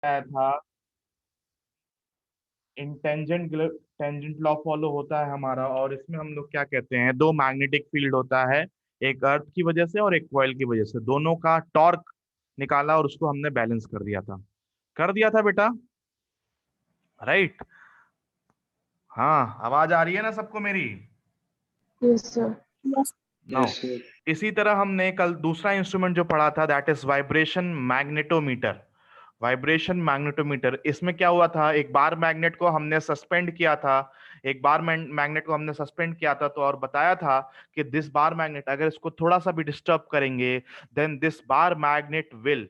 आया था इन tangent law follow होता है हमारा, और इसमें हम लोग क्या कहते हैं, दो मैग्नेटिक फील्ड होता है, एक अर्थ की वजह से और एक कॉइल की वजह से, दोनों का टॉर्क निकाला और उसको हमने बैलेंस कर दिया था बेटा, राइट। हाँ, आवाज आ रही है ना सबको मेरी? Yes, sir. Yes. Now, Yes, sir. इसी तरह हमने कल दूसरा इंस्ट्रूमेंट जो पढ़ा था, that is vibration magnetometer. Vibration magnetometer, इसमें क्या हुआ था, एक बार मैग्नेट को हमने सस्पेंड किया था, एक बार मैग्नेट को हमने सस्पेंड किया था, तो और बताया था कि दिस बार मैग्नेट, अगर इसको थोड़ा सा भी डिस्टर्ब करेंगे, then this bar magnet will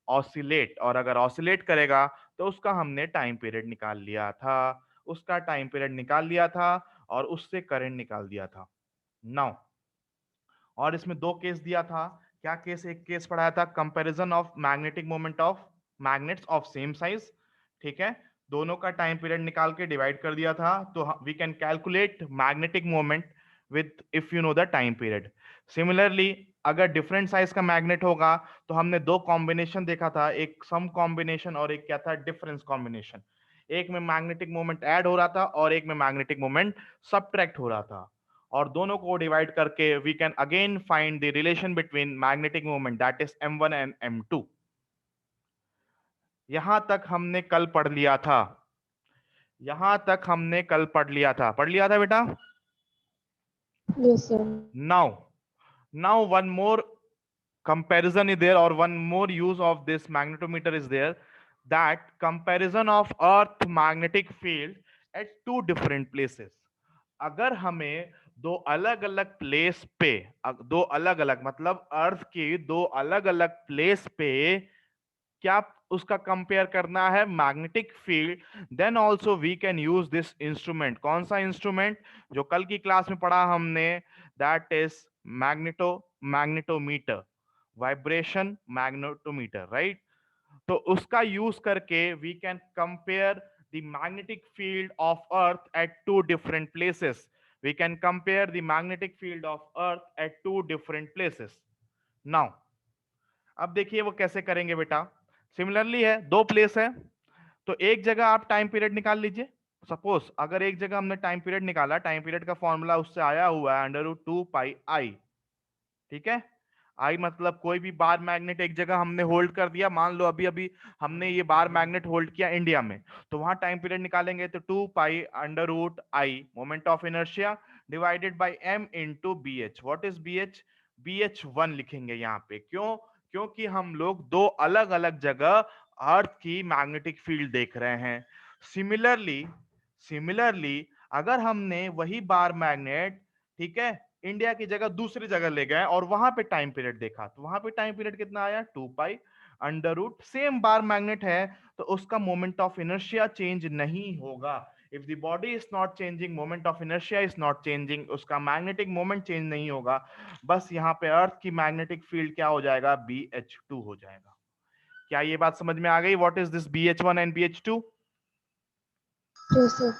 oscillate, और अगर ऑसिलेट करेगा तो उसका हमने टाइम पीरियड निकाल लिया था, उसका टाइम पीरियड निकाल लिया था और उससे करंट निकाल दिया था। नाउ, और इसमें दो केस दिया था, क्या केस, एक केस पढ़ाया था comparison of magnetic moment of magnets of same size, ठीक है, दोनों का टाइम पीरियड निकाल के डिवाइड कर दिया था, तो we can calculate magnetic moment with if you know the time period. Similarly, अगर डिफरेंट साइज का मैग्नेट होगा तो हमने दो कॉम्बिनेशन देखा था, एक सम कॉम्बिनेशन और एक क्या था, डिफरेंस कॉम्बिनेशन। एक में मैग्नेटिक मोमेंट ऐड हो रहा था और एक में मैग्नेटिक मोमेंट सब्ट्रैक्ट हो रहा था, और दोनों को डिवाइड करके we can again find the relation between magnetic moment, that is m1 and m2। यहां तक हमने कल पढ़ लिया था, यहां तक हमने कल पढ़ लिया था बेटा। Yes, sir. Now one more comparison is there, or one more use of this magnetometer is there, that comparison of earth magnetic field at two different places। अगर हमें दो अलग अलग प्लेस पे, दो अलग अलग मतलब अर्थ की दो अलग अलग प्लेस पे क्या उसका कंपेयर करना है magnetic field, then also we can use this instrument. कौन सा इंस्ट्रूमेंट? जो कल की क्लास में पढ़ा हमने, that is magnetometer, vibration magnetometer, right. तो उसका यूज करके we can compare the magnetic field of earth at two different places, we can compare the magnetic field of earth at two different places. Now, अब देखिए वो कैसे करेंगे बेटा। Similarly है, दो प्लेस है, तो एक जगह आप टाइम पीरियड निकाल लीजिए। सपोज अगर एक जगह हमने टाइम पीरियड निकाला, टाइम पीरियड का फॉर्मूला उससे आया हुआ है √2πi, ठीक है। आई मतलब कोई भी बार मैग्नेट एक जगह हमने होल्ड कर दिया, मान लो अभी अभी हमने ये बार मैग्नेट होल्ड किया इंडिया में, तो वहां टाइम पीरियड निकालेंगे तो 2π√i moment of inertia divided by m into B H. What is B H? BH1 लिखेंगे यहाँ पे, क्यों? क्योंकि हम लोग दो अलग अलग जगह अर्थ की मैग्नेटिक फील्ड देख रहे हैं। सिमिलरली अगर हमने वही बार मैग्नेट, ठीक है, इंडिया की जगह दूसरी जगह ले गए और वहां पे टाइम पीरियड देखा, तो वहां पे टाइम पीरियड कितना आया? 2π√, सेम बार मैग्नेट है तो उसका मोमेंट ऑफ इनर्शिया चेंज नहीं होगा। If the body is not changing, moment of inertia is not changing, उसका मैग्नेटिक मोमेंट चेंज नहीं होगा, बस यहाँ पे अर्थ की मैग्नेटिक फील्ड क्या हो जाएगा? BH2 हो जाएगा। क्या ये बात समझ में आ गई? What is this BH1 and BH2? Yes, sir.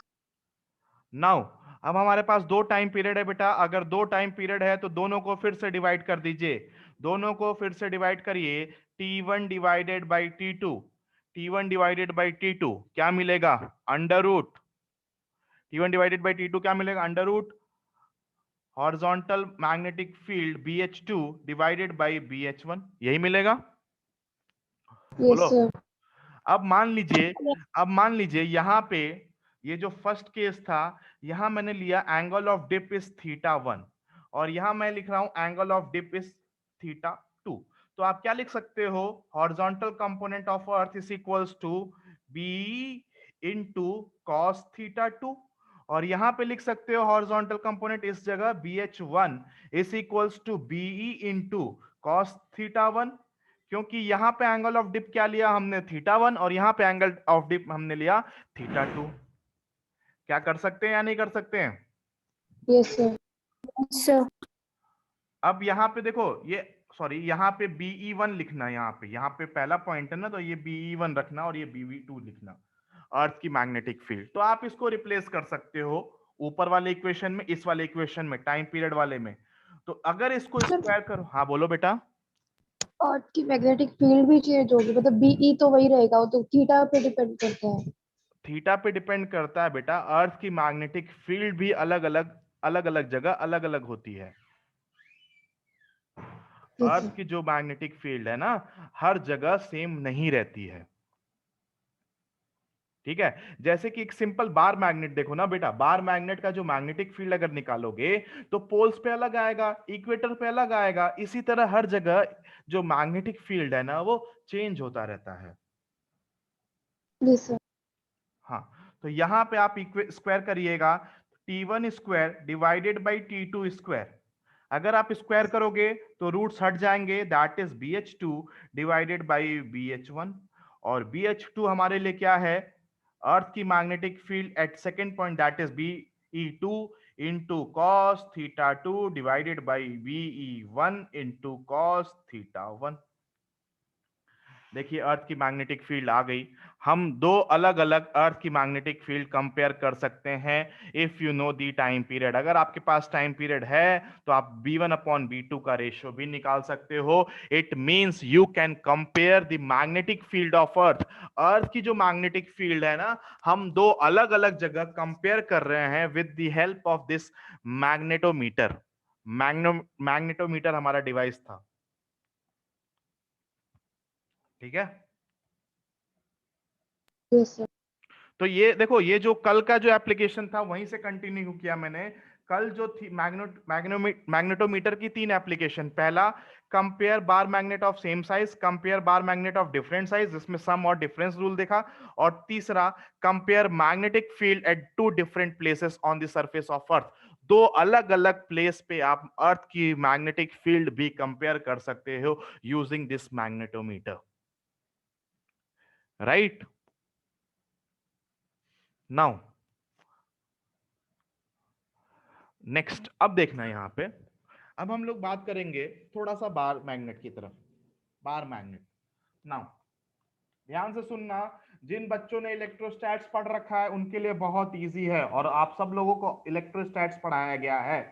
Now, अब हमारे पास दो टाइम पीरियड है बेटा, अगर दो टाइम पीरियड है तो दोनों को फिर से डिवाइड कर दीजिए, दोनों को फिर से डिवाइड करिए, T1 divided by T2, T1 divided by T2 क्या मिलेगा? Under root, T1 divided by T2 क्या मिलेगा? Under root horizontal magnetic field BH2 divided by BH1, यही मिलेगा। Yes, बोलो। sir. अब मान लीजिए यहाँ पे ये जो फर्स्ट केस था, यहां मैंने लिया एंगल ऑफ डिप इज θ1 और यहां मैं लिख रहा हूं एंगल ऑफ डिप इज θ2। तो आप क्या लिख सकते हो? Horizontal component of earth is equals to B into cos θ2, और यहां पे लिख सकते हो हॉरिजॉन्टल कंपोनेंट इस जगह BH1 is equals to BE into cos θ1, क्योंकि यहां पे एंगल ऑफ डिप क्या लिया हमने? θ1, और यहां पे एंगल ऑफ डिप हमने लिया θ2। क्या कर सकते हैं या नहीं कर सकते हैं? Yes, sir. Sir. अब यहाँ पे देखो, ये सॉरी, यहाँ पे BE1 लिखना, यहाँ पे पहला पॉइंट है ना, तो ये BE1 रखना और ये BV2 लिखना, अर्थ की मैग्नेटिक फील्ड। तो आप इसको रिप्लेस कर सकते हो ऊपर वाले इक्वेशन में, इस वाले इक्वेशन में, टाइम पीरियड वाले में। तो अगर इसको स्क्वायर करो, हाँ बोलो बेटा। अर्थ की मैग्नेटिक फील्ड भी चेंज होगी, मतलब बीई तो वही रहेगा, वो तो थीटा पे डिपेंड करता है। थीटा पे डिपेंड करता है बेटा, अर्थ की मैग्नेटिक फील्ड भी अलग अलग जगह अलग अलग होती है। यस अर्थ सर। की जो मैग्नेटिक फील्ड है ना, हर जगह सेम नहीं रहती है। ठीक है, जैसे कि एक सिंपल बार मैग्नेट देखो ना बेटा, बार मैग्नेट का जो मैग्नेटिक फील्ड अगर निकालोगे तो पोल्स पे अलग आएगा, इक्वेटर पे अलग आएगा। इसी तरह हर जगह जो मैग्नेटिक फील्ड है ना वो चेंज होता रहता है। Yes sir. हाँ, तो यहां पे आप स्क्वायर करिएगा, T1 square divided by T2 square. अगर आप स्क्वायर करोगे तो रूट्स हट जाएंगे, that is BH2 divided by BH1। और BH2 हमारे लिए क्या है, अर्थ की magnetic field at second point, that is BE2 into cos theta 2 divided by BE1 into cos theta 1। देखिए अर्थ की मैग्नेटिक फील्ड आ गई। हम दो अलग अलग अर्थ की मैग्नेटिक फील्ड कंपेयर कर सकते हैं if you know the time period. अगर आपके पास टाइम पीरियड है तो आप B1/B2 का रेशियो भी निकाल सकते हो। It means you can compare the magnetic field of earth. Earth की जो मैग्नेटिक फील्ड है ना, हम दो अलग अलग जगह कंपेयर कर रहे हैं with the help of this magnetometer. Magnetometer हमारा डिवाइस था। ठीक है, यस सर। तो ये देखो, ये जो कल का जो एप्लीकेशन था वहीं से कंटिन्यू किया मैंने। कल जो थी मैग्नेटोमीटर की 3 एप्लीकेशन। पहला, compare bar magnet of same size, compare bar magnet of different size, जिसमें सम और डिफरेंस रूल देखा। और तीसरा, compare magnetic field at 2 different places on the surface of earth. दो अलग अलग प्लेस पे आप अर्थ की मैग्नेटिक फील्ड भी कंपेयर कर सकते हो using this magnetometer, right. Now next, अब देखना यहां पे, अब हम लोग बात करेंगे थोड़ा सा बार मैग्नेट की तरफ। बार मैग्नेट, नाउ ध्यान से सुनना। जिन बच्चों ने इलेक्ट्रोस्टैट्स पढ़ रखा है उनके लिए बहुत इजी है, और आप सब लोगों को इलेक्ट्रोस्टैट्स पढ़ाया गया है।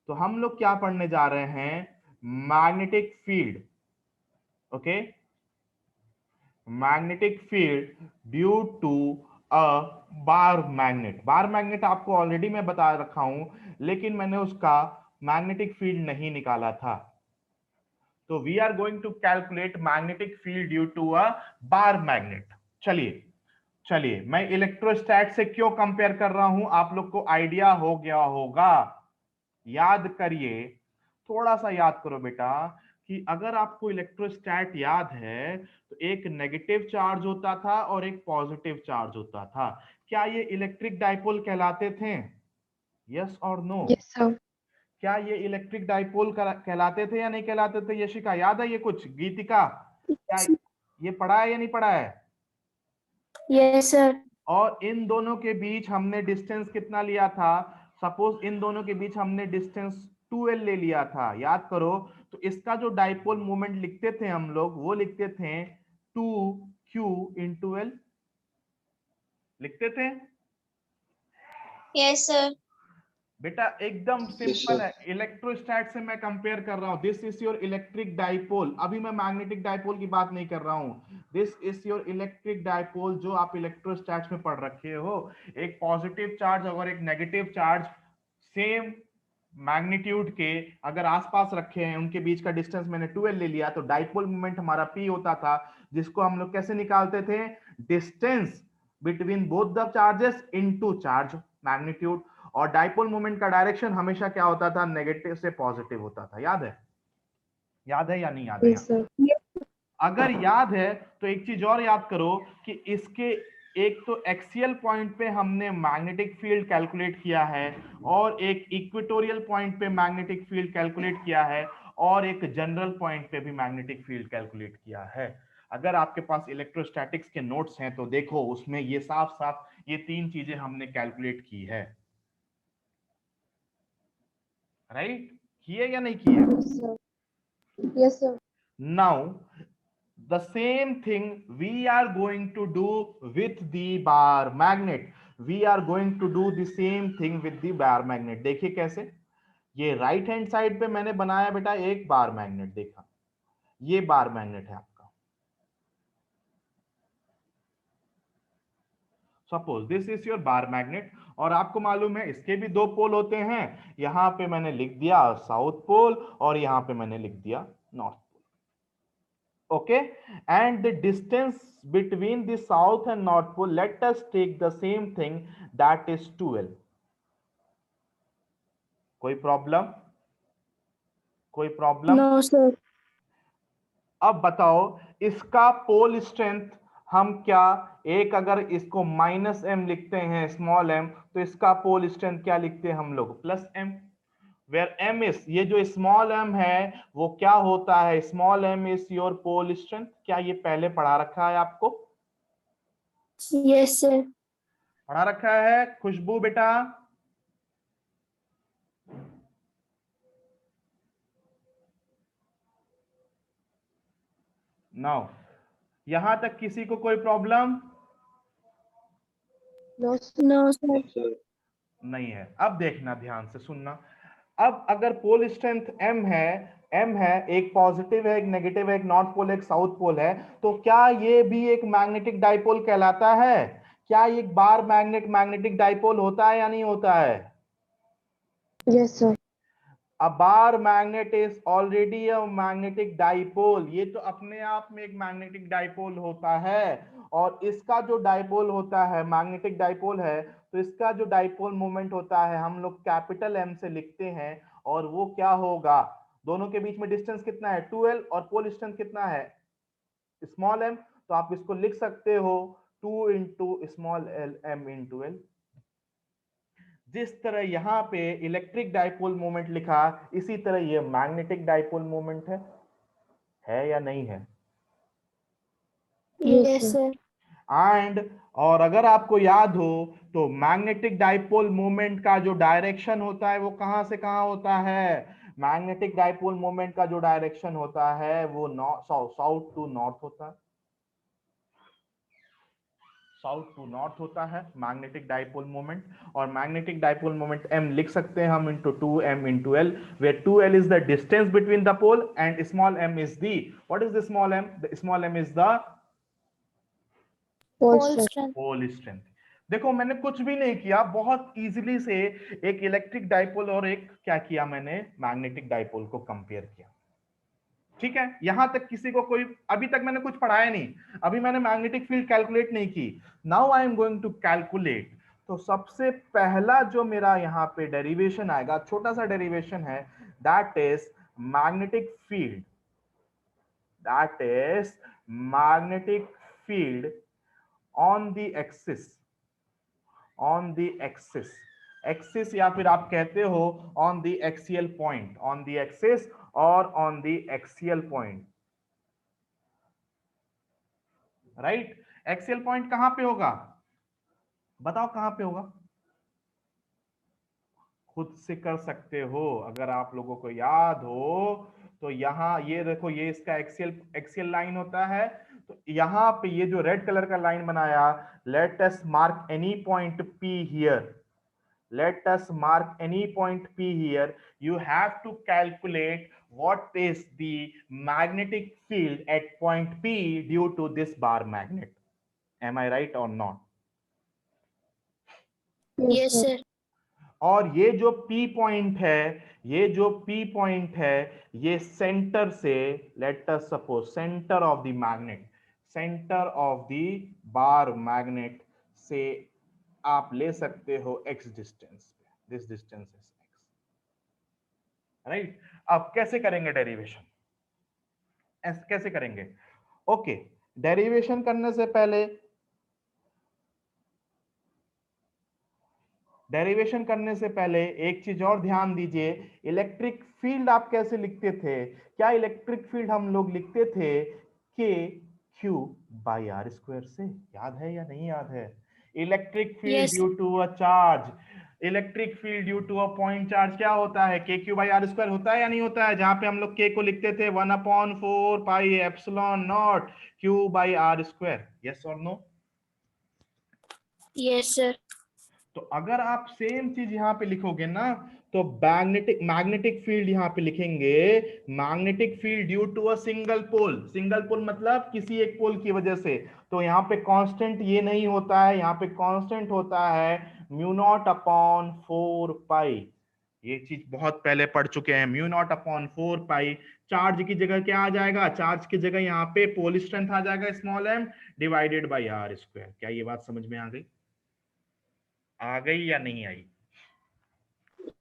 तो हम लोग क्या पढ़ने जा रहे हैं, magnetic field. Okay, magnetic field due to a bar magnet. Bar magnet आपको ऑलरेडी मैं बता रखा हूं, लेकिन मैंने उसका मैग्नेटिक फील्ड नहीं निकाला था। तो we are going to calculate magnetic field due to a bar magnet. चलिए चलिए, मैं इलेक्ट्रोस्टैट से क्यों कंपेयर कर रहा हूं आप लोग को आइडिया हो गया होगा। याद करिए, थोड़ा सा याद करो बेटा, कि अगर आपको इलेक्ट्रोस्टैट याद है तो एक नेगेटिव चार्ज होता था और एक पॉजिटिव चार्ज होता था। क्या ये इलेक्ट्रिक डाइपोल कहलाते थे? यस और नो? Yes sir. क्या ये इलेक्ट्रिक डाइपोल कहलाते थे या नहीं कहलाते थे? यशिका याद है ये कुछ? गीतिका क्या ये पढ़ा है या नहीं पढ़ा है? Yes sir. और इन दोनों के बीच हमने डिस्टेंस कितना लिया था? सपोज इन दोनों के बीच हमने डिस्टेंस 2L ले लिया था, याद करो। तो इसका जो डाइपोल मोमेंट लिखते थे हम लोग, वो लिखते थे 2Q/L, लिखते थे। Yes sir. बेटा एकदम सिंपल है, इलेक्ट्रोस्टैट से मैं कंपेयर कर रहा हूं। This is your electric dipole, अभी मैं मैग्नेटिक डाइपोल की बात नहीं कर रहा हूं। This is your electric dipole जो आप इलेक्ट्रोस्टैट में पढ़ रखे हो। एक पॉजिटिव चार्ज और एक नेगेटिव चार्ज सेम मैग्नीट्यूड के अगर आसपास रखे हैं, उनके बीच का डिस्टेंस मैंने 2L ले लिया, तो डाइपोल मोमेंट हमारा P होता था, जिसको हम लोग कैसे निकालते थे? Distance between both the charges into charge magnitude. और डाइपोल मोमेंट का डायरेक्शन हमेशा क्या होता था? नेगेटिव से पॉजिटिव होता था। याद है? याद है या नहीं याद है? Yes sir. अगर याद है तो एक चीज और याद करो कि इसके एक तो एक्सियल पॉइंट पे हमने मैग्नेटिक फील्ड कैलकुलेट किया है, और एक इक्वेटोरियल पॉइंट पे मैग्नेटिक फील्ड कैलकुलेट किया है, और एक जनरल पॉइंट पे भी मैग्नेटिक फील्ड कैलकुलेट किया है। अगर आपके पास इलेक्ट्रोस्टैटिक्स के नोट्स हैं तो देखो, उसमें ये साफ साफ ये 3 चीजें हमने कैलकुलेट की है, राइट? किए या नहीं किए? Yes sir. Yes sir. Now the same thing we are going to do with the bar magnet. We are going to do the same thing with the bar magnet. देखिए कैसे, ये right hand side पे मैंने बनाया बेटा एक bar magnet, देखा। ये बार मैग्नेट है आपका। Suppose this is your bar magnet, और आपको मालूम है इसके भी दो पोल होते हैं। यहां पे मैंने लिख दिया साउथ पोल और यहां पे मैंने लिख दिया north pole. Okay, and the distance between the south and north pole, let us take the same thing, that is 12। कोई प्रॉब्लम? कोई प्रॉब्लम? No, sir. अब बताओ इसका पोल स्ट्रेंथ हम क्या, एक अगर इसको -m लिखते हैं स्मॉल m, तो इसका पोल स्ट्रेंथ क्या लिखते हैं हम लोग, +m। वेयर m इज, ये जो स्मॉल m है वो क्या होता है, small m is your pole strength. क्या ये पहले पढ़ा रखा है आपको? Yes, sir. पढ़ा रखा है खुशबू बेटा? नाउ यहां तक किसी को कोई प्रॉब्लम No, No, sir. नहीं है? अब देखना, ध्यान से सुनना। अब अगर पोल स्ट्रेंथ m है, एक पॉजिटिव है, एक नेगेटिव है, एक नॉर्थ पोल, एक साउथ पोल है, तो क्या ये भी एक मैग्नेटिक डाइपोल कहलाता है? क्या एक बार मैग्नेट मैग्नेटिक डाइपोल होता है या नहीं होता है? yes sir. A bar magnet is already a magnetic dipole। ये तो अपने आप में एक मैग्नेटिक डाइपोल होता है, और इसका जो डाइपोल होता है, मैग्नेटिक डाइपोल है, तो इसका जो डाइपोल मोमेंट होता है हम लोग कैपिटल M से लिखते हैं, और वो क्या होगा, दोनों के बीच में डिस्टेंस कितना है 2l, और पोल स्ट्रेंथ कितना है स्मॉल m, तो आप इसको लिख सकते हो 2 into small m into l। जिस तरह यहां पे इलेक्ट्रिक डाइपोल मोमेंट लिखा, इसी तरह ये मैग्नेटिक डाइपोल मोमेंट है या नहीं है? Yes, sir. एंड और अगर आपको याद हो तो मैग्नेटिक डाइपोल मोमेंट का जो डायरेक्शन होता है वो कहां से कहां होता है? मैग्नेटिक डाइपोल मोमेंट का जो डायरेक्शन होता है वो साउथ टू नॉर्थ होता है, साउथ टू नॉर्थ होता है मैग्नेटिक डाइपोल मोमेंट। और मैग्नेटिक डाइपोल मोमेंट m लिख सकते हैं हम into 2m into l, where 2l is the distance between the pole and small m is the, what is the small m? The small m is the Pole Pole strength. strength. Pole strength. देखो मैंने कुछ भी नहीं किया, बहुत easily से एक electric dipole और एक क्या किया, मैंने मैग्नेटिक डाइपोल को कंपेयर किया। ठीक है, यहां तक किसी को कोई, अभी तक मैंने कुछ पढ़ाया नहीं, अभी मैंने मैग्नेटिक फील्ड कैलकुलेट नहीं की। Now I am going to calculate. तो सबसे पहला जो मेरा यहाँ पे डेरिवेशन आएगा, छोटा सा डेरिवेशन है, that is magnetic field, that is magnetic field on the axis, on the axis, axis या फिर आप कहते हो on the axial point, on the axis और on the axial point, right. Axial point कहां पे होगा, बताओ कहां पे होगा? खुद से कर सकते हो अगर आप लोगों को याद हो तो। यहां ये देखो, ये इसका एक्सियल लाइन होता है, तो यहां पे ये जो रेड कलर का लाइन बनाया, let us mark any point P here, let us mark any point P here, you have to calculate what is the magnetic field at point P due to this bar magnet. Am I right or not? Yes, sir. और ये जो P point है, ये जो P point है, ये centre से, late us suppose centre of the magnet, centre of the bar magnet से आप ले सकते हो x डिस्टेंस पे, this distance is x, right. अब कैसे करेंगे डेरिवेशन, कैसे करेंगे? ओके, डेरिवेशन करने से पहले, डेरिवेशन करने से पहले एक चीज और ध्यान दीजिए, इलेक्ट्रिक फील्ड आप कैसे लिखते थे? क्या इलेक्ट्रिक फील्ड हम लोग लिखते थे के क्यू बाई आर स्क्वायर से? याद है या नहीं याद है? Electric field Yes, due to a charge, electric field due to a point charge क्या होता है, के क्यू बाई आर स्क्वायर होता है या नहीं होता है? जहां पे हम लोग के को लिखते थे 1/4 pi epsilon naught Q by R square, yes और नो? yes, sir. तो अगर आप सेम चीज यहाँ पे लिखोगे ना, तो मैग्नेटिक फील्ड यहाँ पे लिखेंगे, magnetic field due to a single pole मतलब किसी एक पोल की वजह से। तो यहाँ पे कांस्टेंट ये नहीं होता है, यहाँ पे कांस्टेंट होता है म्यू नॉट अपॉन 4 पाई। ये चीज बहुत पहले पढ़ चुके हैं, म्यू नॉट अपॉन 4 पाई। चार्ज की जगह क्या आ जाएगा, चार्ज की जगह यहाँ पे पोल स्ट्रेंथ आ जाएगा small m divided by R square. क्या ये बात समझ में आ गई या नहीं आई?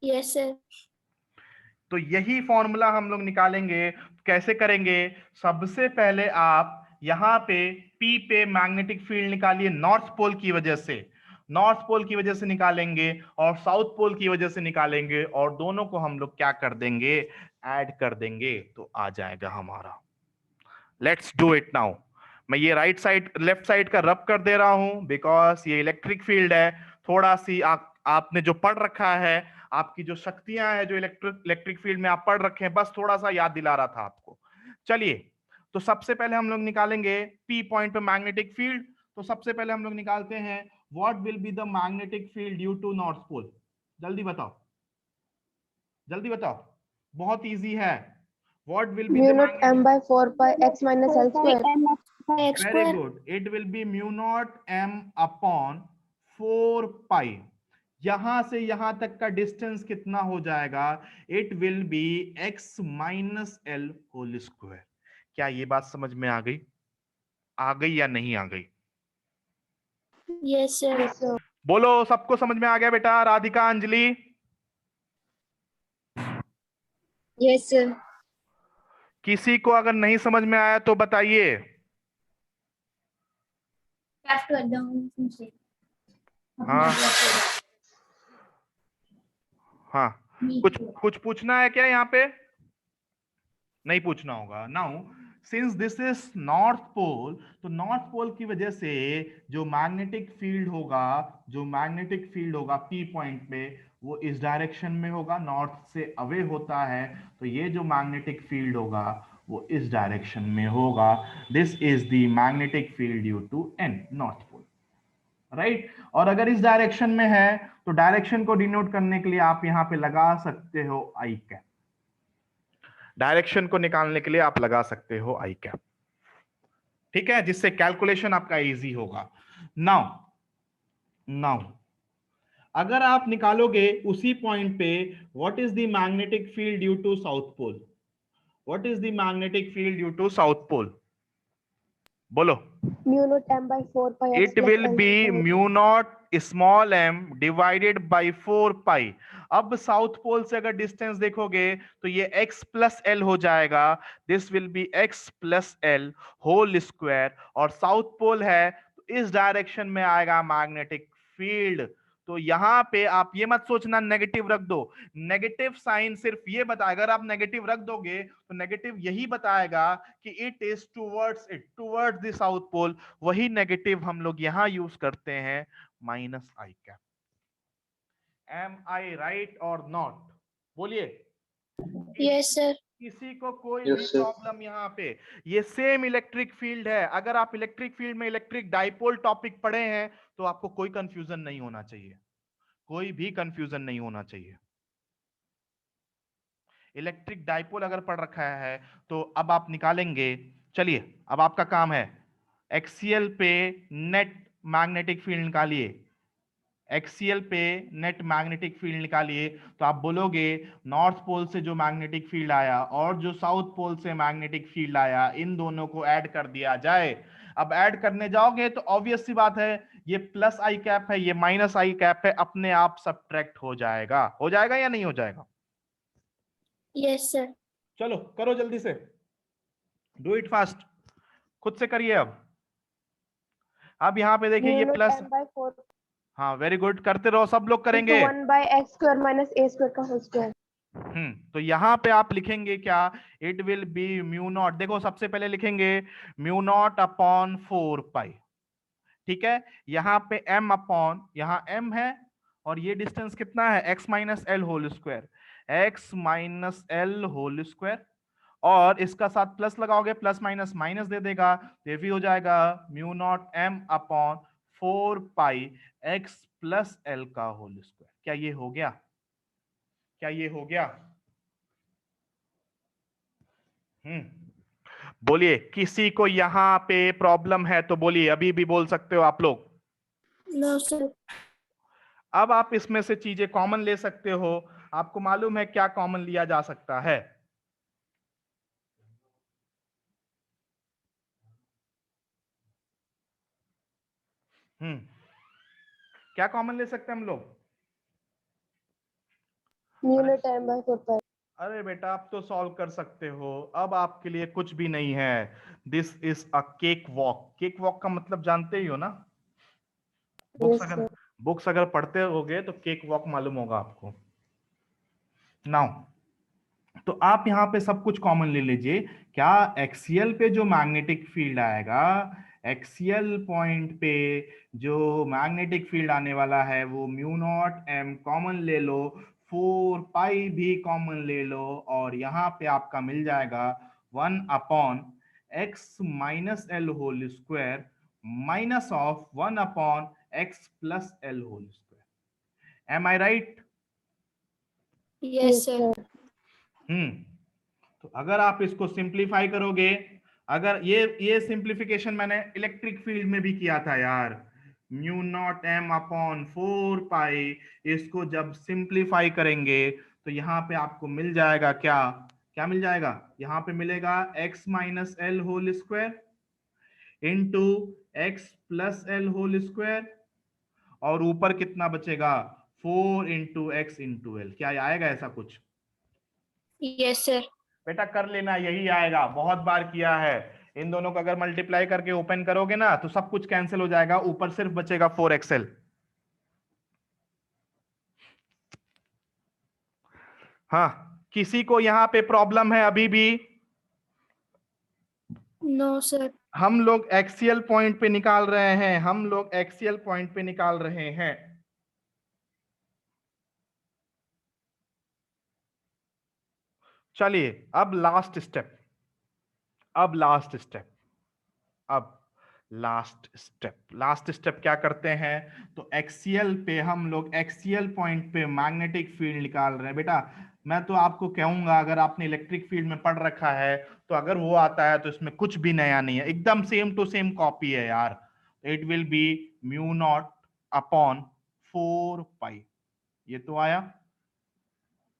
Yes sir. तो यही फॉर्मूला हम लोग निकालेंगे। कैसे करेंगे? सबसे पहले आप यहाँ पे P पे मैग्नेटिक फील्ड निकालिए, नॉर्थ पोल की वजह से, नॉर्थ पोल की वजह से निकालेंगे और साउथ पोल की वजह से निकालेंगे, और दोनों को हम लोग क्या कर देंगे, ऐड कर देंगे, तो आ जाएगा हमारा। Let's do it now. मैं ये राइट साइड लेफ्ट साइड का रब कर दे रहा हूं बिकॉज ये इलेक्ट्रिक फील्ड है। थोड़ा सी आपने जो पढ़ रखा है, आपकी जो शक्तियां हैं जो इलेक्ट्रिक फील्ड में आप पढ़ रखे हैं, बस थोड़ा सा याद दिला रहा था आपको। चलिए, तो सबसे पहले हम लोग निकालेंगे P पॉइंट पे मैग्नेटिक फील्ड। तो सबसे पहले हम लोग निकालते हैं what will be the magnetic field due to north pole. जल्दी बताओ, जल्दी बताओ, बहुत इजी है। What will be mu the naught m by 4 pi x minus l square. X very square. Good, it will be mu naught m upon 4 pi. यहां से यहां तक का डिस्टेंस कितना हो जाएगा, it will be x minus l whole square. क्या ये बात समझ में आ गई या नहीं आ गई? Yes sir. Yes, sir. बोलो, सबको समझ में आ गया बेटा? Radhika, Anjali, yes sir. किसी को अगर नहीं समझ में आया तो बताइए। हाँ हाँ, कुछ कुछ पूछना है क्या यहाँ पे? नहीं पूछना होगा। Now since this is north pole, तो नॉर्थ पोल की वजह से जो मैग्नेटिक फील्ड होगा P पॉइंट पे, वो इस डायरेक्शन में होगा, नॉर्थ से अवे होता है। तो ये जो मैग्नेटिक फील्ड होगा वो इस डायरेक्शन में होगा। This is the magnetic field due to N, north pole, right. और अगर इस डायरेक्शन में है तो डायरेक्शन को डिनोट करने के लिए आप यहां पे लगा सकते हो आई कैप। डायरेक्शन को निकालने के लिए आप लगा सकते हो आई कैप, ठीक है, जिससे कैलकुलेशन आपका इजी होगा। नाउ अगर आप निकालोगे उसी पॉइंट पे what is the magnetic field due to south pole, what is the magnetic field due to south pole, बोलो। Mu naught m by 4 pi x it plus will l be square. Mu naught small m divided by 4 pi. अब south पोल से अगर distance देखोगे तो ये x plus l हो जाएगा। This will be x plus l whole square, और south pole है तो इस डायरेक्शन में आएगा मैग्नेटिक फील्ड। तो यहां पे आप ये मत सोचना नेगेटिव रख दो, नेगेटिव साइन सिर्फ ये बताएगा, अगर आप नेगेटिव रख दोगे तो नेगेटिव यही बताएगा कि it is towards the south pole. वही नेगेटिव हम लोग यहां यूज करते हैं, minus i cap. Am I right और नॉट? बोलिए। Yes sir. किसी को कोई भी प्रॉब्लम यहाँ पे? ये सेम इलेक्ट्रिक फील्ड है। अगर आप इलेक्ट्रिक फील्ड में इलेक्ट्रिक डाइपोल टॉपिक पढ़े हैं तो आपको कोई कंफ्यूजन नहीं होना चाहिए, कोई भी कंफ्यूजन नहीं होना चाहिए। इलेक्ट्रिक डाइपोल अगर पढ़ रखा है तो अब आप निकालेंगे। चलिए, अब आपका काम है एक्सीएल पे नेट मैग्नेटिक फील्ड निकालिए, एक्सीएल पे नेट मैग्नेटिक फील्ड निकालिए। तो आप बोलोगे नॉर्थ पोल से जो मैग्नेटिक फील्ड आया और जो साउथ पोल से मैग्नेटिक फील्ड आया, इन दोनों को ऐड कर दिया जाए। अब ऐड करने जाओगे तो ऑब्वियस सी बात है, ये प्लस आई कैप है, ये माइनस आई कैप है, अपने आप सब्ट्रैक्ट हो जाएगा या नहीं हो जाएगा? Yes sir. चलो करो जल्दी से, डू इट फास्ट, खुद से करिए। अब यहाँ पे देखिए Mu ये naught प्लस, m by 4 हाँ वेरी गुड, करते रहो, सब लोग करेंगे। 1 by x square minus a square का whole square. तो यहां पे आप लिखेंगे क्या, it will be mu not, देखो सबसे पहले लिखेंगे म्यू नॉट अपॉन 4 पाई, ठीक है। यहाँ पे m अपॉन, यहाँ m है और ये डिस्टेंस कितना है, x minus l whole square, x minus l whole square, और इसका साथ प्लस लगाओगे, प्लस माइनस माइनस दे देगा, तो ये भी हो जाएगा म्यू नॉट m अपॉन 4 पाई x प्लस एल का होल स्क्वायर। क्या ये हो गया? क्या ये हो गया? बोलिए, किसी को यहाँ पे प्रॉब्लम है तो बोलिए, अभी भी बोल सकते हो आप लोग। No, sir. अब आप इसमें से चीजें कॉमन ले सकते हो। आपको मालूम है क्या कॉमन लिया जा सकता है? क्या कॉमन ले सकते हैं हम लोग? Mu naught m by 4 pi। अरे बेटा, आप तो सॉल्व कर सकते हो, अब आपके लिए कुछ भी नहीं है। This is a cake walk. Cake walk का मतलब जानते ही हो ना? बुक्स यस अगर सर। बुक्स अगर पढ़ते होगे तो केक वॉक मालूम होगा आपको। नाउ, तो आप यहाँ पे सब कुछ कॉमन ले लीजिए। क्या एक्सियल पे जो मैग्नेटिक फील्ड आएगा, एक्सियल पॉइंट पे जो मैग्नेटिक फील्ड आने वाला है वो म्यू नॉट एम कॉमन ले लो, 4 पाई भी कॉमन ले लो, और यहाँ पे आपका मिल जाएगा 1 upon x minus l whole square minus of 1 upon x plus l whole square. Am I right? Yes, sir. तो अगर आप इसको सिंप्लीफाई करोगे, अगर ये सिंप्लीफिकेशन मैंने इलेक्ट्रिक फील्ड में भी किया था यार, म्यू नॉट एम अपॉन 4 पाई, इसको जब सिंप्लीफाई करेंगे तो यहाँ पे आपको मिल जाएगा क्या? क्या मिल जाएगा? यहाँ पे मिलेगा x minus l whole square into x plus l whole square, और ऊपर कितना बचेगा? 4 इंटू एक्स इंटू एल। क्या आएगा ऐसा कुछ? Yes, sir. बेटा कर लेना, यही आएगा, बहुत बार किया है। इन दोनों को अगर मल्टीप्लाई करके ओपन करोगे ना तो सब कुछ कैंसिल हो जाएगा, ऊपर सिर्फ बचेगा 4xl। हाँ, किसी को यहाँ पे प्रॉब्लम है अभी भी? No, sir. हम लोग एक्सियल पॉइंट पे निकाल रहे हैं, हम लोग एक्सियल पॉइंट पे निकाल रहे हैं। चलिए, अब लास्ट स्टेप, अब लास्ट स्टेप, अब लास्ट स्टेप क्या करते हैं? तो एक्सियल पे हम लोग एक्सियल पॉइंट पे मैग्नेटिक फील्ड निकाल रहे हैं। बेटा मैं तो आपको कहूंगा, अगर आपने इलेक्ट्रिक फील्ड में पढ़ रखा है तो अगर वो आता है तो इसमें कुछ भी नया नहीं है, एकदम सेम टू सेम कॉपी है यार। It will be mu naught upon 4 पाई। ये तो आया,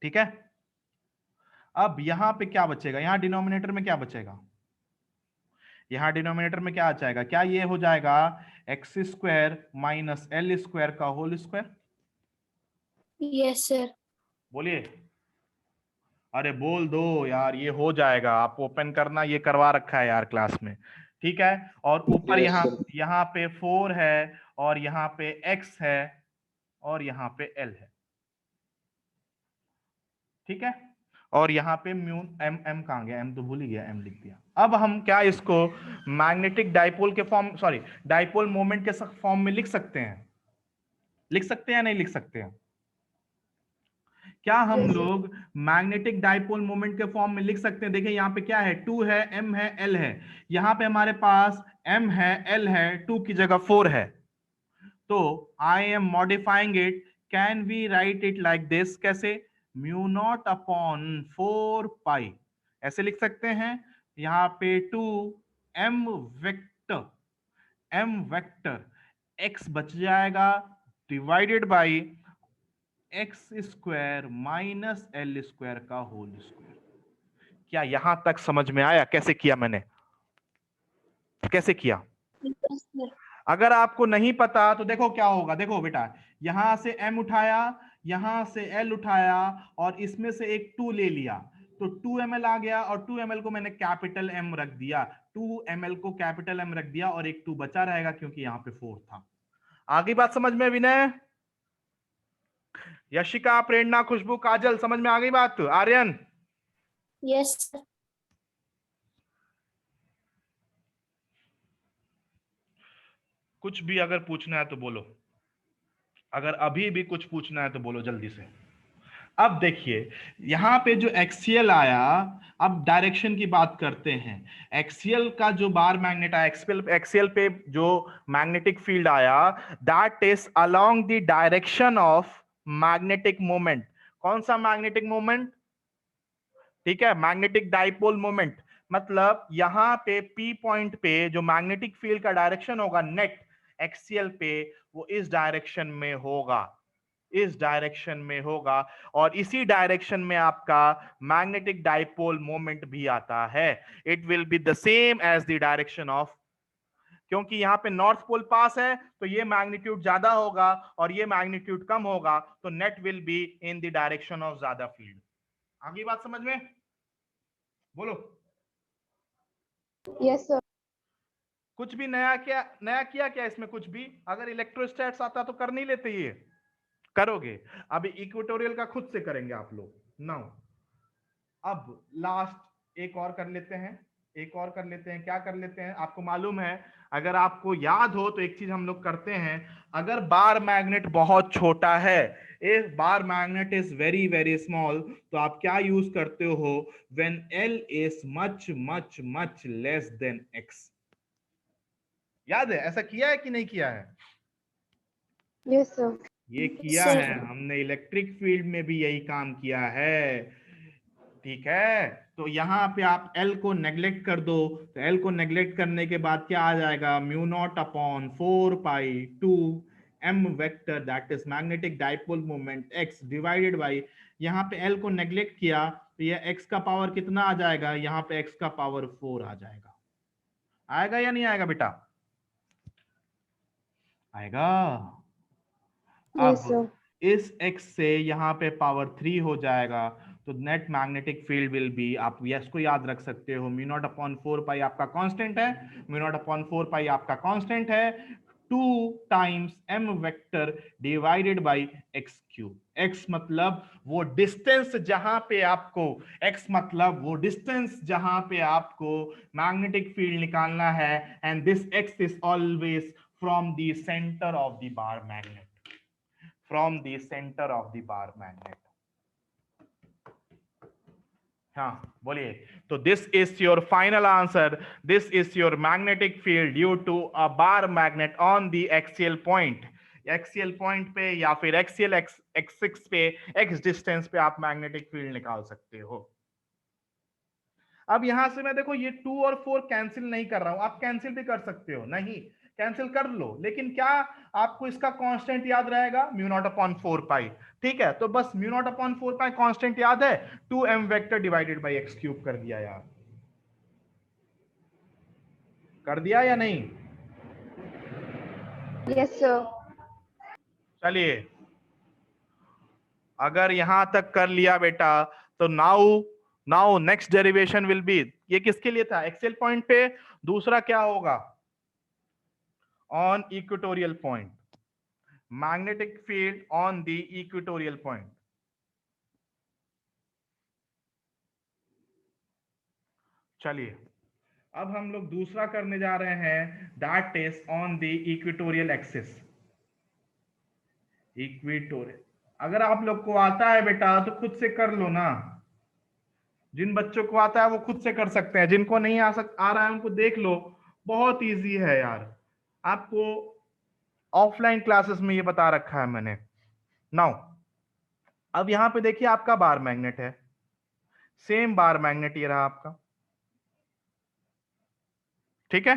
ठीक है। अब यहां पे क्या बचेगा? यहां डिनोमिनेटर में क्या बचेगा? यहां डिनोमिनेटर में क्या आ जाएगा? क्या ये हो जाएगा x square minus l square का होल स्क्वायर? Yes, sir. बोलिए, अरे बोल दो यार, ये हो जाएगा। आप ओपन करना, ये करवा रखा है यार क्लास में, ठीक है। और ऊपर Yes, यहाँ sir. यहाँ पे 4 है, और यहाँ पे x है, और यहाँ पे l है, ठीक है। और यहाँ पे म्यू एम, एम कहाँ गया? एम तो भूल ही गया, एम लिख दिया। अब हम क्या इसको मैग्नेटिक डाइपोल के फॉर्म, सॉरी डाइपोल मोमेंट के फॉर्म में लिख सकते हैं? लिख सकते हैं या नहीं लिख सकते हैं? क्या हम Yes, sir. लोग मैग्नेटिक डाइपोल मोमेंट के फॉर्म में लिख सकते हैं? देखिए यहाँ पे क्या है, 2 है, m है, l है। यहाँ पे हमारे पास m है, l है, 2 की जगह 4 है। तो I am modifying it, can we write it like this? कैसे? म्यू नॉट अपॉन 4 पाई, ऐसे लिख सकते हैं। यहाँ पे 2 m vector, m vector x बच जाएगा divided by x square minus l square का होल स्क्वायर। क्या यहां तक समझ में आया कैसे किया मैंने? कैसे किया? Yes, sir. अगर आपको नहीं पता तो देखो क्या होगा। देखो बेटा, यहां से m उठाया, यहां से l उठाया, और इसमें से एक 2 ले लिया, तो 2 ml आ गया, और 2 ml को मैंने कैपिटल M रख दिया, 2 ml को कैपिटल M रख दिया, और एक 2 बचा रहेगा क्योंकि यहाँ पे 4 था। आगे बात समझ में? विनय, यशिका, प्रेरणा, खुशबू, काजल, समझ में आ गई बात? आर्यन? Yes, sir. कुछ भी अगर पूछना है तो बोलो, अगर अभी भी कुछ पूछना है तो बोलो जल्दी से। अब देखिए यहाँ पे जो एक्सियल आया, अब डायरेक्शन की बात करते हैं। एक्सियल का जो बार मैग्नेट आया, एक्सियल पे जो मैग्नेटिक फील्ड आया, that is along the direction of magnetic moment. कौन सा मैग्नेटिक मोमेंट? ठीक है, मैग्नेटिक डाइपोल मोमेंट। मतलब यहां पे पी पॉइंट पे जो मैग्नेटिक फील्ड का डायरेक्शन होगा नेट एक्सियल पे, वो इस डायरेक्शन में होगा, इस डायरेक्शन में होगा। और इसी डायरेक्शन में आपका मैग्नेटिक डाइपोल मोमेंट भी आता है। It will be the same as the direction of, क्योंकि यहां पे नॉर्थ पोल पास है तो ये मैग्नीट्यूड ज्यादा होगा और ये मैग्नीट्यूड कम होगा, तो net will be in the direction of ज्यादा फील्ड। आगे बात समझ में? बोलो। Yes sir. कुछ भी नया किया क्या इसमें? कुछ भी? अगर इलेक्ट्रोस्टैट्स आता तो कर नहीं लेते? ये करोगे। अभी इक्वेटोरियल का खुद से करेंगे आप लोग नाउ। अब लास्ट एक और कर लेते हैं, एक और कर लेते हैं। क्या कर लेते हैं? आपको मालूम है, अगर आपको याद हो तो एक चीज हम लोग करते हैं। अगर बार मैग्नेट बहुत छोटा है, if bar magnet is very very small, तो आप क्या यूज करते हो? When L is much much much less than X। याद है? ऐसा किया है कि नहीं किया है? Yes sir. ये किया सर। है हमने, इलेक्ट्रिक फील्ड में भी यही काम किया है। ठीक है, तो यहाँ पे आप L को नेग्लेक्ट कर दो, तो L को नेग्लेक्ट करने के बाद क्या आ जाएगा? Mu naught upon 4 pi 2 m vector, that is magnetic dipole moment x divided by, यहाँ पे L को नेग्लेक्ट किया तो ये x का पावर कितना आ जाएगा? यहाँ पे x का पावर 4 आ जाएगा। आएगा या नहीं आएगा बेटा? आएगा। यस अब सर। इस x से यहाँ पे पावर 3 हो जाएगा, तो net magnetic field will be, आप यस को याद रख सकते हो, म्यू नॉट अपॉन 4 पाई आपका कांस्टेंट है, म्यू नॉट अपॉन 4 पाई आपका कांस्टेंट है, 2 times m vector divided by x cube. x मतलब वो डिस्टेंस जहां पे आपको, x मतलब वो डिस्टेंस जहां पे आपको मैग्नेटिक फील्ड निकालना है, and this x is always from the centre of the bar magnet, from the center of the bar magnet। हाँ बोलिए। तो this is your final answer, this is your magnetic field due to a bar magnet on the axial point। Axial point पे या फिर axial axis पे x distance पे आप magnetic field निकाल सकते हो। अब यहां से मैं देखो ये 2 और 4 कैंसिल नहीं कर रहा हूं, आप कैंसिल भी कर सकते हो, नहीं कैंसिल कर लो, लेकिन क्या आपको इसका कांस्टेंट याद रहेगा? म्यू नॉट अपॉन 4 पाई। ठीक है, तो बस म्यू नॉट अपॉन 4 पाई कांस्टेंट याद है, 2m vector divided by x cube कर दिया यार, कर दिया या नहीं? Yes sir. चलिए, अगर यहां तक कर लिया बेटा, तो now next derivation will be, ये किसके लिए था? एक्सियल पॉइंट पे। दूसरा क्या होगा? On equatorial point, magnetic field on the equatorial point. चलिए, अब हम लोग दूसरा करने जा रहे हैं, that is on the equatorial axis. Equatorial, अगर आप लोग को आता है बेटा तो खुद से कर लो ना, जिन बच्चों को आता है वो खुद से कर सकते हैं, जिनको नहीं आ रहा है उनको देख लो, बहुत इजी है यार, आपको ऑफलाइन क्लासेस में ये बता रखा है मैंने। नाउ अब यहां पे देखिए आपका बार मैग्नेट है, सेम बार मैग्नेट ये रहा आपका, ठीक है?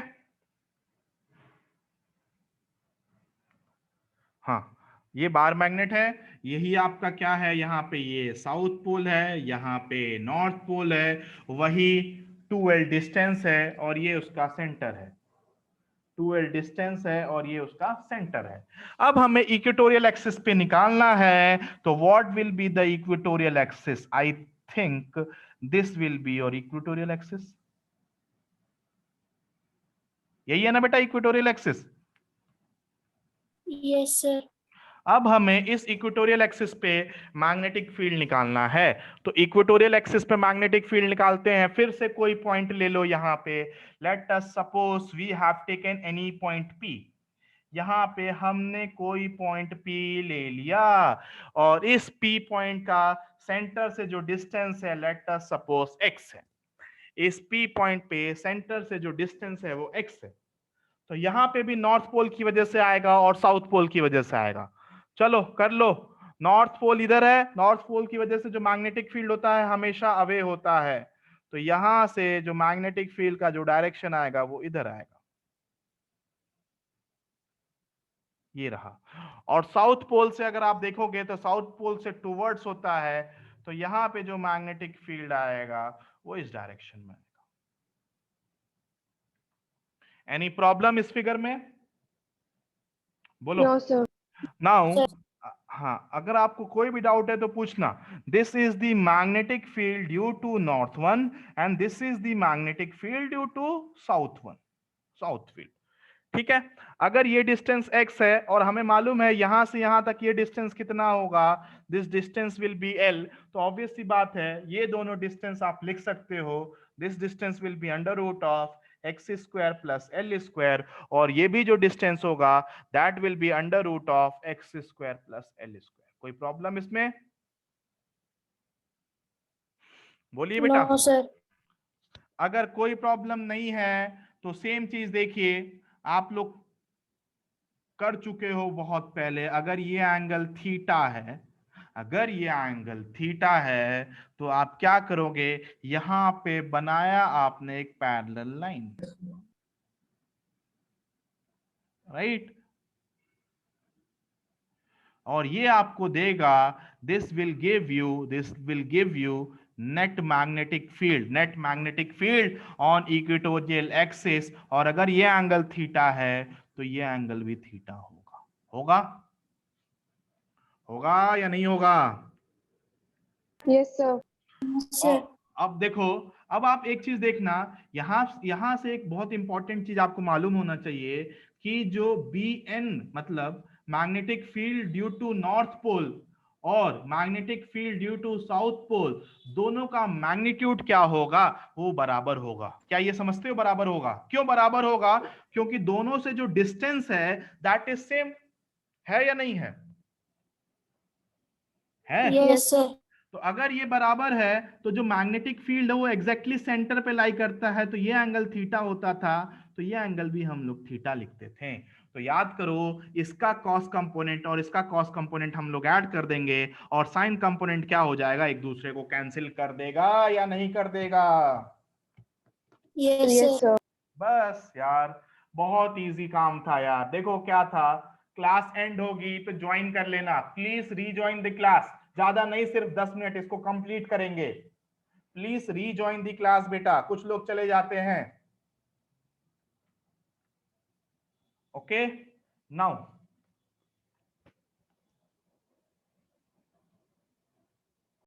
हाँ, ये बार मैग्नेट है, यही आपका क्या है, यहाँ पे ये साउथ पोल है, यहाँ पे नॉर्थ पोल है, वही 2l डिस्टेंस है और ये उसका सेंटर है, 2l डिस्टेंस है और ये उसका सेंटर है। अब हमें इक्वेटोरियल एक्सिस पे निकालना है, तो what will be the equatorial axis? I think this will be your equatorial axis. यही है ना बेटा इक्वेटोरियल एक्सिस? Yes sir. अब हमें इस इक्वेटोरियल एक्सिस पे मैग्नेटिक फील्ड निकालना है, तो इक्वेटोरियल एक्सिस पे मैग्नेटिक फील्ड निकालते हैं। फिर से कोई पॉइंट ले लो यहाँ पे, let us suppose we have taken any point P। यहाँ पे हमने कोई पॉइंट P ले लिया और इस P पॉइंट का सेंटर से जो डिस्टेंस है लेट अस सपोज x है। इस P पॉइंट पे सेंटर से जो डिस्टेंस है वो x है। तो यहाँ पे भी नॉर्थ पोल की वजह से आएगा और साउथ पोल की वजह से आएगा। चलो कर लो। नॉर्थ पोल इधर है, नॉर्थ पोल की वजह से जो मैग्नेटिक फील्ड होता है हमेशा अवे होता है, तो यहां से जो मैग्नेटिक फील्ड का जो डायरेक्शन आएगा वो इधर आएगा, ये रहा। और साउथ पोल से अगर आप देखोगे तो साउथ पोल से टुवर्ड्स होता है, तो यहां पे जो मैग्नेटिक फील्ड आएगा वो इस डायरेक्शन में आएगा। एनी प्रॉब्लम इस फिगर में? बोलो। No sir. नाउ हाँ, अगर आपको कोई भी डाउट है तो पूछना। This is the magnetic field due to north one and this is the magnetic field due to south one, south field. ठीक है। अगर ये डिस्टेंस x है और हमें मालूम है यहां से यहां तक ये डिस्टेंस कितना होगा, this distance will be l, तो ऑब्वियस सी बात है ये दोनों डिस्टेंस आप लिख सकते हो, this distance will be under root of x square plus l square, और ये भी जो डिस्टेंस होगा that will be under root of x square plus l square. कोई प्रॉब्लम इसमें? बोलिए बेटा। No sir. अगर कोई प्रॉब्लम नहीं है तो सेम चीज देखिए, आप लोग कर चुके हो बहुत पहले। अगर ये एंगल थीटा है, अगर ये एंगल थीटा है तो आप क्या करोगे, यहां पे बनाया आपने एक पैरेलल लाइन, राइट, और ये आपको देगा this will give you net magnetic field, net magnetic field on equatorial axis. और अगर ये एंगल थीटा है तो ये एंगल भी थीटा होगा। होगा होगा या नहीं होगा? Yes sir. सर। और अब देखो, अब आप एक चीज देखना, यहां से एक बहुत इंपॉर्टेंट चीज आपको मालूम होना चाहिए कि जो BN मतलब magnetic field due to north pole और magnetic field due to south pole, दोनों का मैग्नीट्यूड क्या होगा, वो बराबर होगा। क्या ये समझते हो बराबर होगा? क्यों बराबर होगा? क्योंकि दोनों से जो डिस्टेंस है दैट इज सेम, है या नहीं है? है। Yes sir. तो अगर ये बराबर है तो जो मैग्नेटिक फील्ड है वो एग्जैक्टली सेंटर पे लाई करता है, तो ये एंगल थीटा होता था, तो ये एंगल भी हम लोग थीटा लिखते थे। तो याद करो, इसका कॉस कंपोनेंट और इसका कॉस कंपोनेंट हम लोग ऐड कर देंगे और साइन कंपोनेंट क्या हो जाएगा, एक दूसरे को कैंसिल कर देगा या नहीं कर देगा? Yes yes sir. सर। बस यार, बहुत इजी काम था यार। देखो क्या था, क्लास एंड होगी तो ज्वाइन कर लेना प्लीज, रीजॉइन द क्लास। ज्यादा नहीं, सिर्फ 10 मिनट इसको कंप्लीट करेंगे। प्लीज रीजॉइन द क्लास बेटा, कुछ लोग चले जाते हैं। Okay now